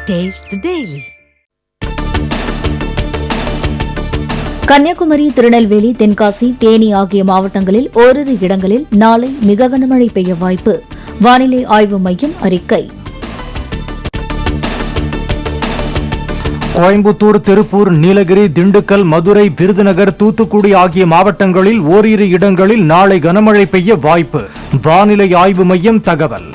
Taste the Daily. Kanyakumari, Tirunelveli, Tenkasi, Theni ஆகிய மாவட்டங்களில் ஓரிரு இடங்களில் நாளை மிக கனமழை பெய்ய வாய்ப்பு. வானிலை ஆய்வு மையம் அறிக்கை. கோயம்புத்தூர், திருப்பூர், நீலகிரி, திண்டுக்கல், மதுரை, விருதுநகர், தூத்துக்குடி ஆகிய மாவட்டங்களில் ஓரிரு இடங்களில் நாளை கனமழை பெய்ய வாய்ப்பு. வானிலை ஆய்வு மையம் தகவல்.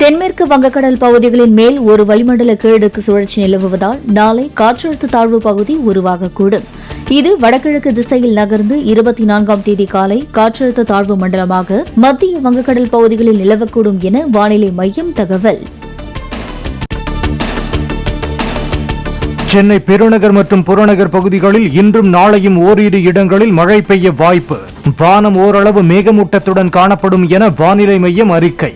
தென்மேற்கு வங்கக்கடல் பகுதிகளின் மேல் ஒரு வளிமண்டல கீழடுக்கு சுழற்சி நிலவுவதால் நாளை காற்றழுத்த தாழ்வு பகுதி உருவாகக்கூடும். இது வடகிழக்கு திசையில் நகர்ந்து 24ஆம் தேதி காலை காற்றழுத்த தாழ்வு மண்டலமாக மத்திய வங்கக்கடல் பகுதிகளில் நிலவக்கூடும் என வானிலை மையம் தகவல். சென்னை பெருநகர் மற்றும் புறநகர் பகுதிகளில் இன்றும் நாளையும் ஓரிரு இடங்களில் மழை பெய்ய வாய்ப்பு. வானம் ஓரளவு மேகமூட்டத்துடன் காணப்படும் என வானிலை மையம் அறிக்கை.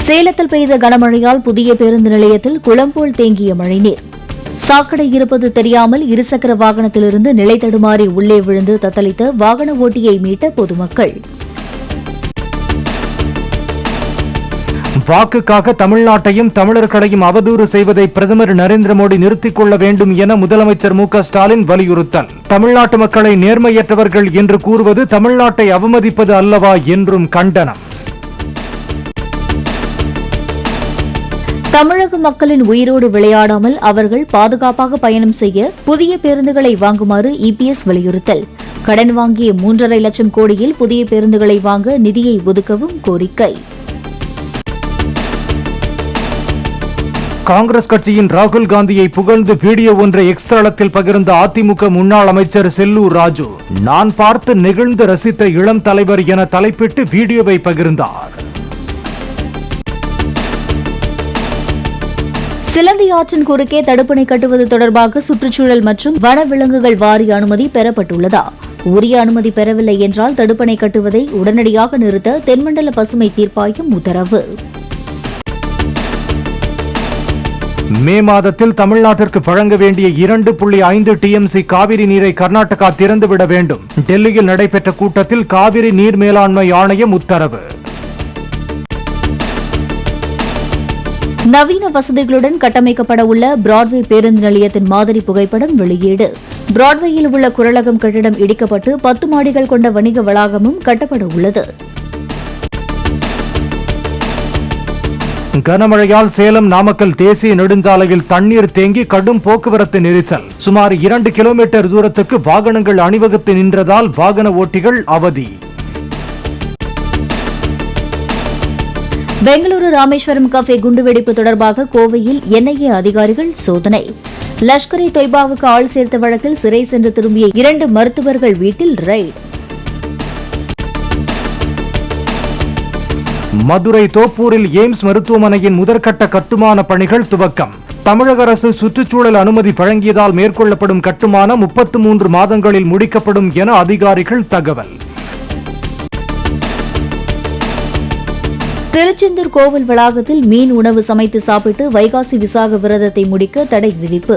சேலத்தில் பெய்த கனமழையால் புதிய பேருந்து நிலையத்தில் குளம் போல் தேங்கிய மழைநீர். சாக்கடை இருப்பது தெரியாமல் இருசக்கர வாகனத்திலிருந்து நிலை தடுமாறி உள்ளே விழுந்து தத்தளித்த வாகன ஓட்டியை மீட்ட பொதுமக்கள். வாக்குக்காக தமிழ்நாட்டையும் தமிழர்களையும் அவதூறு செய்வதை பிரதமர் நரேந்திர மோடி நிறுத்திக் கொள்ள வேண்டும் என முதலமைச்சர் மு.க.ஸ்டாலின் வலியுறுத்தல். தமிழ்நாட்டு மக்களை நேர்மையற்றவர்கள் என்று கூறுவது தமிழ்நாட்டை அவமதிப்பது அல்லவா என்றும் கண்டனம். தமிழக மக்களின் உயிரோடு விளையாடாமல் அவர்கள் பாதுகாப்பாக பயணம் செய்ய புதிய பேருந்துகளை வாங்குமாறு இபிஎஸ் வலியுறுத்தல். கடன் வாங்கிய 3.5 லட்சம் கோடியில் புதிய பேருந்துகளை வாங்க நிதியை ஒதுக்கவும் கோரிக்கை. காங்கிரஸ் கட்சியின் ராகுல் காந்தியை புகழ்ந்து வீடியோ ஒன்றை எக்ஸ் தளத்தில் பகிர்ந்த அதிமுக முன்னாள் அமைச்சர் செல்லூர் ராஜு, நான் பார்த்து நெகிழ்ந்து ரசித்த இளம் தலைவர் என தலைப்பிட்டு வீடியோவை பகிர்ந்தார். சிலந்தி ஆற்றின் குறுக்கே தடுப்பணை கட்டுவது தொடர்பாக சுற்றுச்சூழல் மற்றும் வனவிலங்குகள் வாரிய அனுமதி பெறப்பட்டுள்ளதா? உரிய அனுமதி பெறவில்லை என்றால் தடுப்பணை கட்டுவதை உடனடியாக நிறுத்த தென்மண்டல பசுமை தீர்ப்பாயம் உத்தரவு. மே மாதத்தில் தமிழ்நாட்டிற்கு வழங்க வேண்டிய 2.5 TMC காவிரி நீரை கர்நாடகா திறந்துவிட வேண்டும். டெல்லியில் நடைபெற்ற கூட்டத்தில் காவிரி நீர் மேலாண்மை ஆணையம் உத்தரவு. நவீன வசதிகளுடன் கட்டமைக்கப்பட உள்ள பிராட்வே பேருந்து நிலையத்தின் மாதிரி புகைப்படம் வெளியீடு. பிராட்வேயில் உள்ள குரலகம் கட்டிடம் இடிக்கப்பட்டு 10 மாடிகள் கொண்ட வணிக வளாகமும் கட்டப்பட உள்ளது. கனமழையால் சேலம் நாமக்கல் தேசிய நெடுஞ்சாலையில் தண்ணீர் தேங்கி கடும் போக்குவரத்து நெரிசல். சுமார் 2 கிலோமீட்டர் தூரத்துக்கு வாகனங்கள் அணிவகுத்து நின்றதால் வாகன ஓட்டிகள் அவதி. பெங்களூரு ராமேஸ்வரம் கஃபே குண்டுவெடிப்பு தொடர்பாக கோவையில் என்ஐஏ அதிகாரிகள் சோதனை. லஷ்கர்-இ தொய்பாவுக்கு ஆள் சேர்த்த வழக்கில் சிறை சென்று திரும்பிய 2 மருத்துவர்கள் வீட்டில் ரெய்ட். மதுரை தோப்பூரில் எய்ம்ஸ் மருத்துவமனையின் முதற்கட்ட கட்டுமான பணிகள் துவக்கம். தமிழக அரசு சுற்றுச்சூழல் அனுமதி வழங்கியதால் மேற்கொள்ளப்படும் கட்டுமானம் 33 மாதங்களில் முடிக்கப்படும் என அதிகாரிகள் தகவல். திருச்செந்தூர் கோவில் வளாகத்தில் மீன் உணவு சமைத்து சாப்பிட்டு வைகாசி விசாக விரதத்தை முடிக்க தடை விதிப்பு.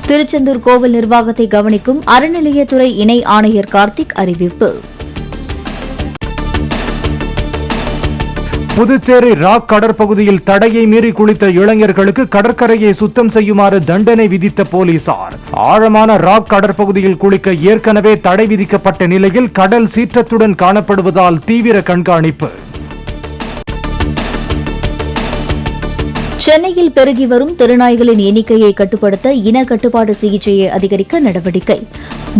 திருச்செந்தூர் கோவில் நிர்வாகத்தை கவனிக்கும் அறநிலையத்துறை இணை ஆணையர் கார்த்திக் அறிவிப்பு. புதுச்சேரி ராக் கடற்பகுதியில் தடையை மீறி குளித்த இளைஞர்களுக்கு கடற்கரையை சுத்தம் செய்யுமாறு தண்டனை விதித்த போலீசார். ஆழமான ராக் கடற்பகுதியில் குளிக்க ஏற்கனவே தடை விதிக்கப்பட்ட நிலையில் கடல் சீற்றத்துடன் காணப்படுவதால் தீவிர கண்காணிப்பு. சென்னையில் பெருகி வரும் தெருநாய்களின் எண்ணிக்கையை கட்டுப்படுத்த இன கட்டுப்பாட்டு சிகிச்சையை அதிகரிக்க நடவடிக்கை.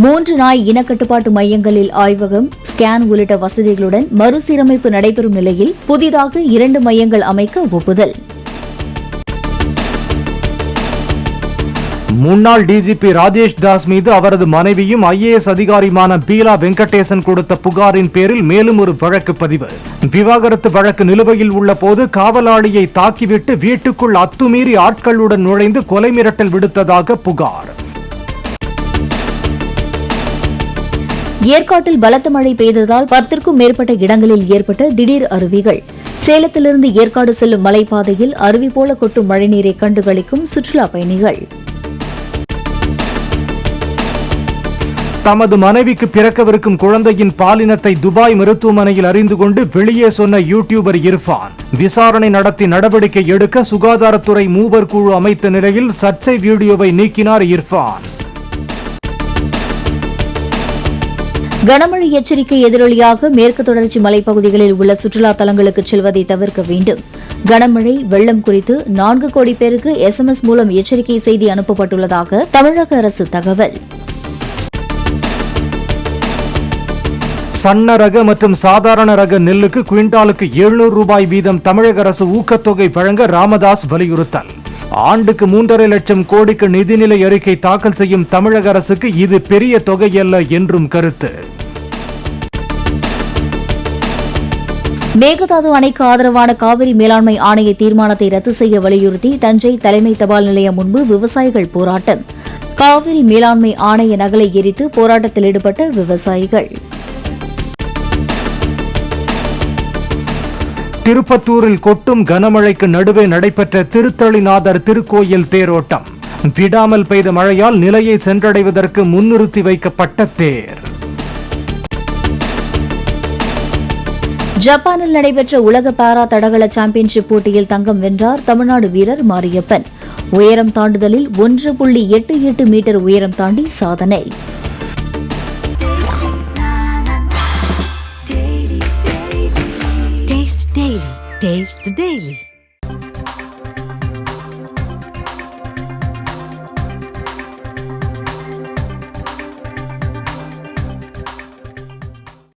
3 நாய் இனக்கட்டுப்பாட்டு மையங்களில் ஆய்வகம், ஸ்கேன் உள்ளிட்ட வசதிகளுடன் மறுசீரமைப்பு நடைபெறும் நிலையில் புதிதாக 2 மையங்கள் அமைக்க ஒப்புதல். முன்னாள் டிஜிபி ராஜேஷ் தாஸ் மீது அவரது மனைவியும் IAS அதிகாரியுமான பீலா வெங்கடேசன் கொடுத்த புகாரின் பேரில் மேலும் ஒரு வழக்கு பதிவு. விவாகரத்து வழக்கு நிலுவையில் உள்ள போது காவலாளியை தாக்கிவிட்டு வீட்டுக்குள் அத்துமீறி ஆட்களுடன் நுழைந்து கொலை மிரட்டல் விடுத்ததாக புகார். ஏற்காட்டில் பலத்த மழை பெய்ததால் 10க்கும் மேற்பட்ட இடங்களில் ஏற்பட்ட திடீர் அருவிகள். சேலத்திலிருந்து ஏற்காடு செல்லும் மலைப்பாதையில் அருவி போல கொட்டும் மழைநீரை கண்டுகளிக்கும் சுற்றுலா பயணிகள். தமது மனைவிக்கு பிறக்கவிருக்கும் குழந்தையின் பாலினத்தை துபாய் மருத்துவமனையில் அறிந்து கொண்டு வெளியே சொன்ன யூடியூபர் இர்ஃபான் விசாரணை நடத்தி நடவடிக்கை எடுக்க சுகாதாரத்துறை மூவர் குழு அமைத்த நிலையில் சர்ச்சை வீடியோவை நீக்கினார் இர்ஃபான். கனமழை எச்சரிக்கை எதிரொலியாக மேற்கு தொடர்ச்சி மலைப்பகுதிகளில் உள்ள சுற்றுலா தலங்களுக்கு செல்வதை தவிர்க்க வேண்டும். கனமழை வெள்ளம் குறித்து 4 கோடி பேருக்கு SMS மூலம் எச்சரிக்கை செய்தி அனுப்பப்பட்டுள்ளதாக தமிழக அரசு தகவல். சன்ன ரக மற்றும் சாதாரண ரக நெல்லுக்கு குவிண்டாலுக்கு 700 ரூபாய் வீதம் தமிழக அரசு ஊக்கத்தொகை வழங்க ராமதாஸ் வலியுறுத்தல். ஆண்டுக்கு 3.5 லட்சம் கோடிக்கு நிதிநிலை அறிக்கை தாக்கல் செய்யும் தமிழக அரசுக்கு இது பெரிய தொகையல்ல என்றும் கருத்து. மேகதாது அணைக்கு ஆதரவான காவிரி மேலாண்மை ஆணைய தீர்மானத்தை ரத்து செய்ய வலியுறுத்தி தஞ்சை தலைமை தபால் நிலையம் முன்பு விவசாயிகள் போராட்டம். காவிரி மேலாண்மை ஆணைய நகலை எரித்து போராட்டத்தில் ஈடுபட்ட விவசாயிகள். திருப்பத்தூரில் கொட்டும் கனமழைக்கு நடுவே நடைபெற்ற திருத்தளிநாதர் திருக்கோயில் தேரோட்டம். விடாமல் பெய்த மழையால் நிலையை சென்றடைவதற்கு முன்னிறுத்தி வைக்கப்பட்ட தேர். ஜப்பானில் நடைபெற்ற உலக பாரா தடகள சாம்பியன்ஷிப் போட்டியில் தங்கம் வென்றார் தமிழ்நாடு வீரர் மாரியப்பன். உயரம் தாண்டுதலில் 1.88 மீட்டர் உயரம் தாண்டி சாதனை. Taste the Daily.